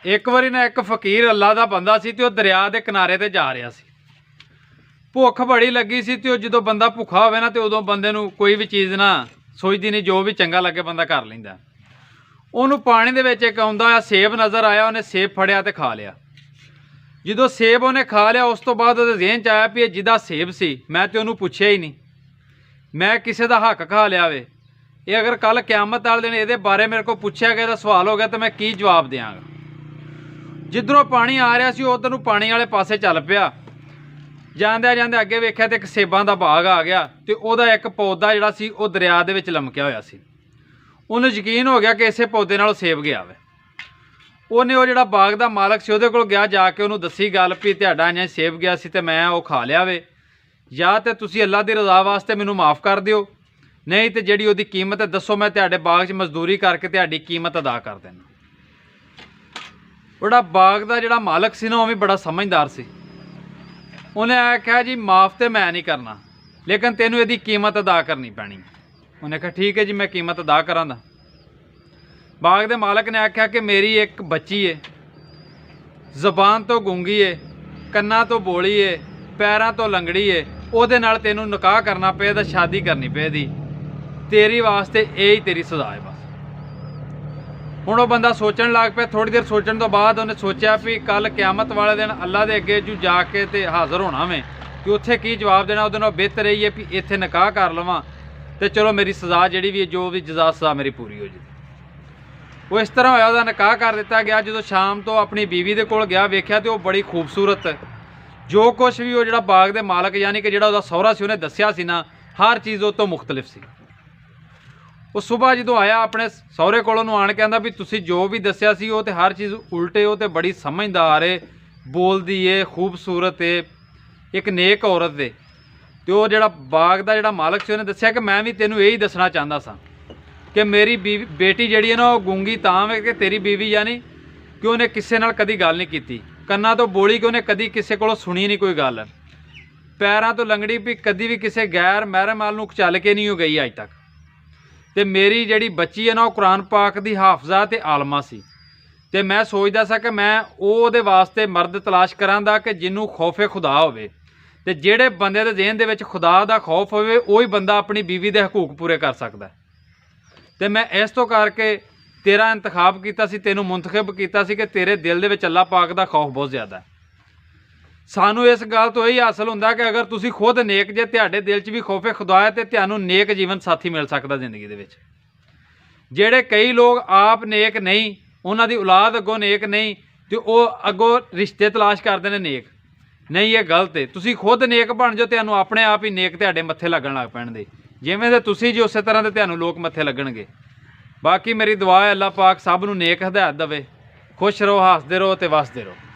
एक बारी ना एक फकीर अल्लाह का बंदा सी ते दरिया के किनारे ते जा रहा सी। भुख बड़ी लगी सी ते जो बंदा भुखा होवे ना तो उदों बंदे नूं कोई भी चीज़ ना सोचदी नहीं, जो भी चंगा लगे बंदा कर लैंदा। उन्होंने पानी दे विच एक आउंदा होया सेब नज़र आया, उन्हें सेब फड़िया तो खा लिया। जो सेब उन्हें खा लिया उस तो बाद उहदे ज़हन च आया भी जिदा सेब सी मैं तो उन्होंने पुछया ही नहीं, मैं किसी का हक खा लिया वे। ये अगर कल क्यामत वाले दिन ये बारे मेरे को पूछया गया, सवाल हो गया तो मैं की जवाब देंगा। जिधरों पानी आ रहा सी उधर पानी वाले पासे चल पिया। जांदे जांदे अगे वेख्या तो एक सेबां का बाग आ गया तो वह एक पौधा जिहड़ा सी वो दरिया दे विच लमकिया होया सी। उन्हें यकीन हो गया कि इसे पौधे नालों सेब गया वे। उन्हें वो जिहड़ा बाग का मालक सी उहदे कोल गया, जाके उन्होंने दसी गल भी तुहाडा इंज सेब गया सी ते मैं वो खा लिया वे, या तो तुसीं अल्लाह की रज़ा वास्ते मैनूं माफ़ कर दिओ, नहीं तो जिहड़ी उहदी कीमत है दसो, मैं तुहाडे बाग च मजदूरी करके तुहाडी कीमत अदा कर देना। उहड़ा बाग का जिहड़ा मालक सी ना वो भी बड़ा समझदार सी। उन्हें आख्या जी माफ़ तो मैं नहीं करना, लेकिन तेनों इहदी कीमत अदा करनी पैनी। उन्हें कहा ठीक है जी मैं कीमत अदा करांगा। बाग के मालक ने आख्या कि मेरी एक बच्ची है, जबान तो गूंगी है, कन्ना तो बोली है, पैरों तो लंगड़ी है, ਉਹਦੇ ਨਾਲ तेनों निकाह करना पे तो शादी करनी पेदी, तेरी वास्ते यही तेरी सज़ा है बस। हुण वो बंदा सोचण लग पिया। थोड़ी देर सोचण तो बाद उन्हें सोचा भी कल क्यामत वाले दिन अल्लाह के अगे जू जाके ते हाज़र होना मैं कि उत्थे की जवाब देना। उहदे नाल बेहतर यही है भी इत्थे निकाह कर लवां तो चलो मेरी सज़ा जिहड़ी भी जो भी जज़ा सज़ा मेरी पूरी हो जाए। वो इस तरह होया, उहदा निकाह कर दिता गया। जो शाम तो अपनी बीवी दे कोल गया, वेख्या तो वो बड़ी खूबसूरत, जो कुछ भी वो जिहड़ा बाग दे मालक यानी कि जिहड़ा उहदा सहुरा सी उन्हें दस्सिया सी ना, हर चीज़ उस तो मुख्तलिफ सी। वो सुबह जो आया अपने सहुरे कोलों आण के आंदा भी तुसीं जो भी दस्सिया सी वो तो हर चीज़ उल्टे, वो तो बड़ी समझदार है, बोलदी है, खूबसूरत है, एक नेक औरत है। तो वो जिहड़ा बाग का जिहड़ा मालक सी उन्हें दस्सिया कि मैं भी तेनों यही दसना चाहता सा कि मेरी बीवी बेटी जिहड़ी है ना वो गूंगी तां वे कि तेरी बीवी यानी कि उन्हें किसी नाल कदी गल नहीं की, कन्ना तो बोली कि उन्हें कदी किसी को सुनी नहीं कोई गल, पैरों तो लंगड़ी भी कदी भी किसी गैर महरम वाल नूं चल के नहीं गई अज तक। तो मेरी जिहड़ी बच्ची है ना वो कुरान पाक की हाफजा ते आलमा सी। तो मैं सोचदा सा कि मैं ਉਹਦੇ वास्ते मर्द तलाश करांगा कि जिन्हों खौफे खुदा होवे, ते जिहड़े बंदे दे ज़हन दे विच खुदा दा खौफ होवे वही बंदा अपनी बीवी दे हकूक पूरे कर सकदा। तो मैं इस तो करके तेरा इंतखाब किया सी, तेनों मुंतखब किया सी कि तेरे दिल दे विच अल्लाह पाक दा खौफ बहुत ज़्यादा है। सानू इस गल तो यही हासिल हुंदा कि अगर तुसीं खुद नेक जे तुहाडे दिल च भी खौफे खुदा है तो तुहानूं नेक जीवन साथी मिल सकदा जिंदगी दे विच। जिहड़े कई लोग आप नेक नहीं, उन्हां दी औलाद अगों नेक नहीं, तो वह अगों रिश्ते तलाश करदे ने नेक नहीं, ये गलत है। तुसीं खुद नेक बन जाओ, तुहानूं अपने आप ही नेक तुहाडे मत्थे लगन लग पैणगे, जिवें दे तुसीं जी उस तरह दे तुहानूं लोग मत्थे लगणगे। बाकी मेरी दुआ है अल्लाह पाक सब नूं नेक हदायत देवे। खुश रहो, हसदे रहो ते वसदे रहो।